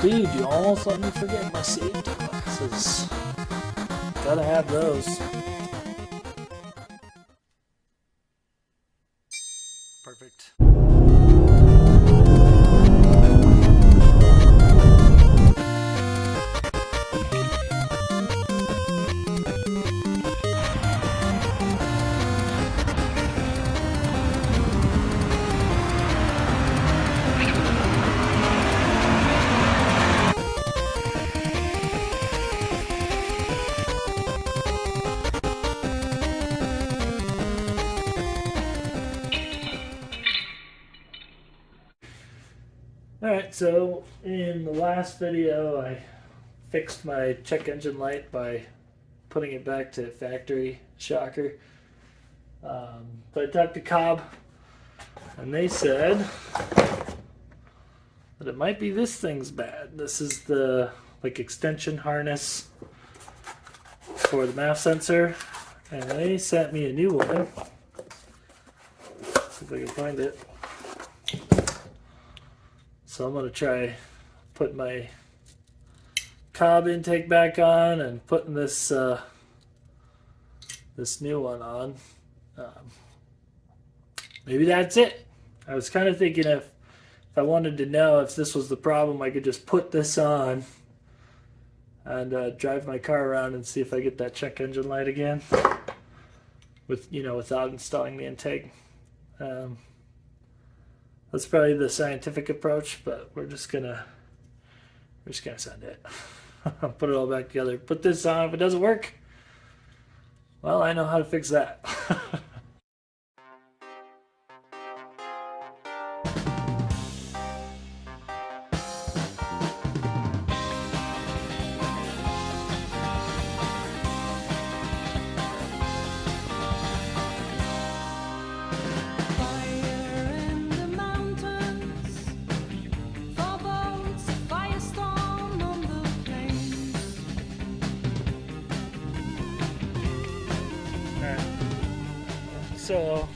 Dude, you almost let me forget my safety glasses. Gotta have those. Perfect. Alright, so in the last video I fixed my check engine light by putting it back to factory shocker. So I talked to Cobb and they said that it might be this thing's bad. This is the extension harness for the MAF sensor, and they sent me a new one. See if I can find it. So I'm going to try putting my Cobb intake back on and putting this this new one on. Maybe that's it. I was kind of thinking if I wanted to know if this was the problem, I could just put this on and drive my car around and see if I get that check engine light again, without installing the intake. That's probably the scientific approach, but we're just gonna send it. Put it all back together. Put this on. If it doesn't work, well, I know how to fix that. So,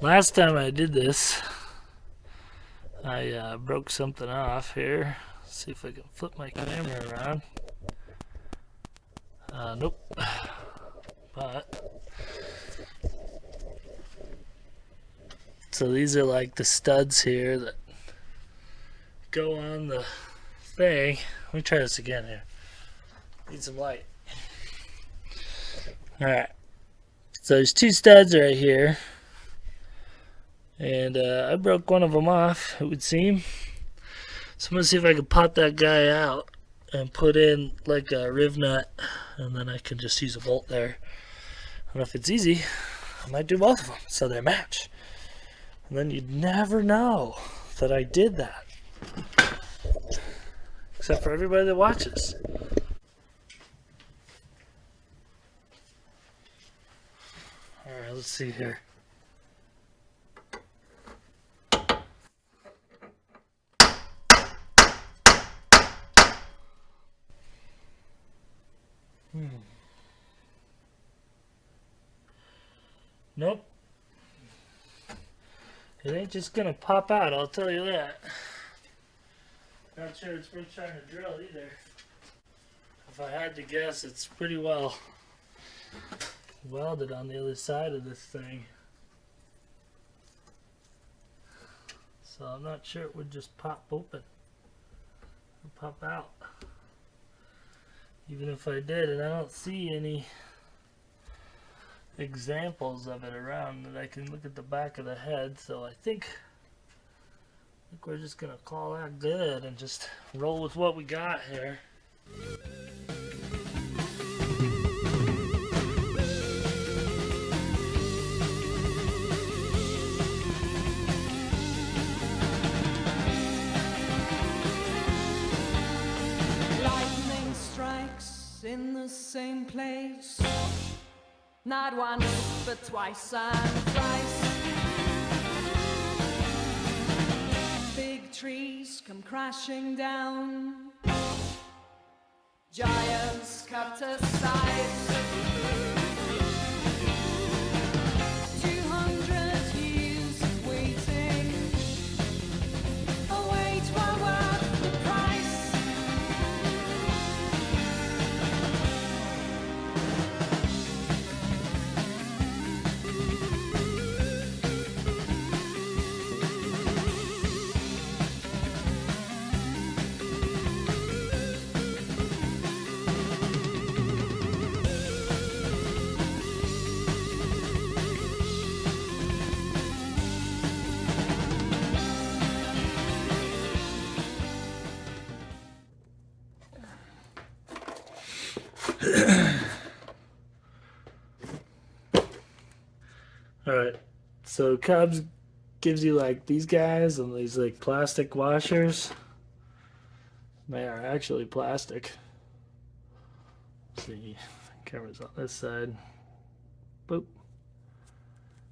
last time I did this, I broke something off here. Let's see if I can flip my camera around. Nope. But, so these are like the studs here that go on the thing. Let me try this again here. Need some light. Alright. So there's two studs right here, and I broke one of them off, it would seem. So I'm going to see if I can pop that guy out and put in like a riv nut, and then I can just use a bolt there. And if it's easy, I might do both of them so they match. And then you'd never know that I did that. Except for everybody that watches. Alright, let's see here. Nope. It ain't just gonna pop out, I'll tell you that. Not sure it's worth trying to drill either. If I had to guess, it's pretty well welded on the other side of this thing. So I'm not sure it would just pop open or pop out. Even if I did, and I don't see any examples of it around that I can look at the back of the head, so I think we're just gonna call that good and just roll with what we got here. Lightning strikes in the same place, not once but twice and thrice. Big trees come crashing down, giants cut aside. 200 years of waiting, a wait well worth the price. So Cobb's gives you like these guys and these like plastic washers. They are actually plastic. Let's see, camera's on this side. Boop.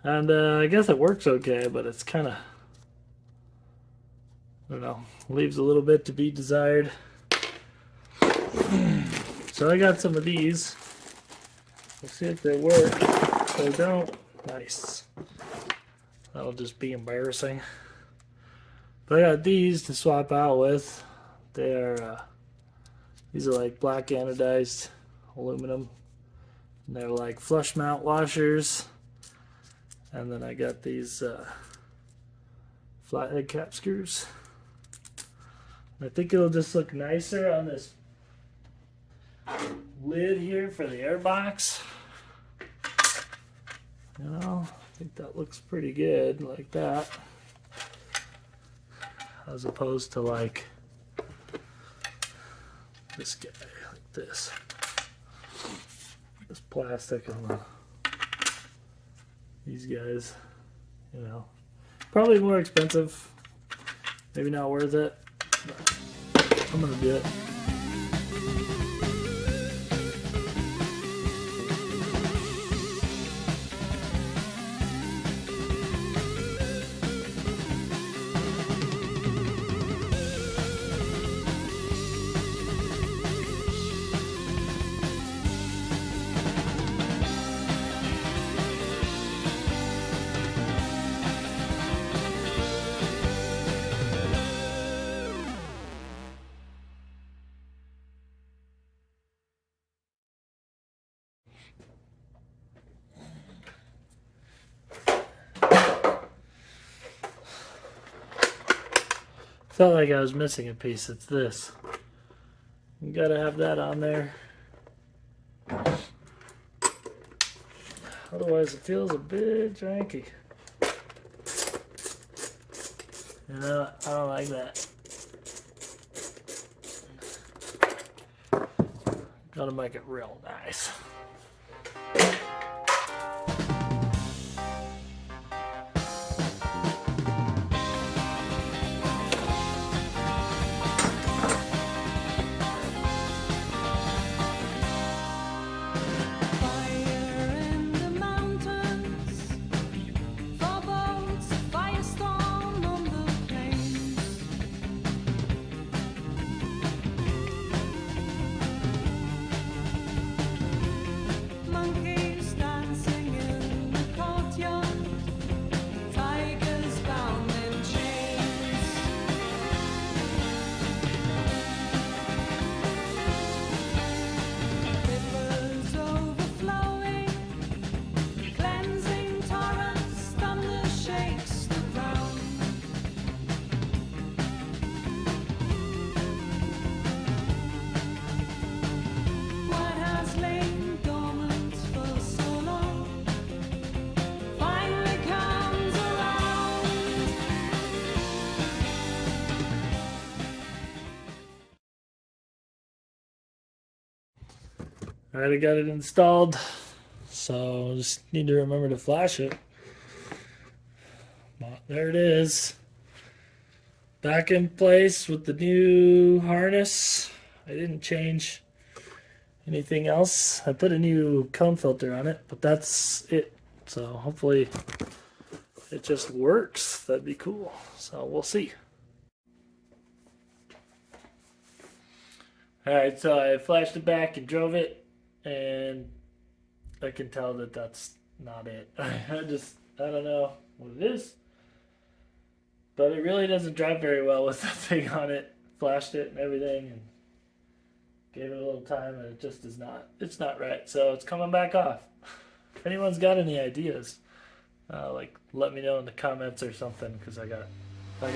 And I guess it works okay, but it's kind of, I don't know, leaves a little bit to be desired. So I got some of these. Let's see if they work. If they don't, nice. That'll just be embarrassing. But I got these to swap out with. They're these are like black anodized aluminum. And they're like flush mount washers. And then I got these flathead cap screws. I think it'll just look nicer on this lid here for the air box. You know, I think that looks pretty good like that. As opposed to like this guy, like this. This plastic and these guys, you know. Probably more expensive. Maybe not worth it. But I'm gonna do it. Felt like I was missing a piece. It's this. You gotta have that on there. Otherwise it feels a bit janky. You know, I don't like that. Gotta make it real nice. Alright, I got it installed, so just need to remember to flash it. But there it is. Back in place with the new harness. I didn't change anything else. I put a new cone filter on it, but that's it. So hopefully it just works. That'd be cool. So we'll see. Alright, so I flashed it back and drove it. And I can tell that that's not it. I don't know what it is. But it really doesn't drive very well with the thing on it. Flashed it and everything and gave it a little time and it just is not, it's not right. So it's coming back off. If anyone's got any ideas, like let me know in the comments or something because I got one.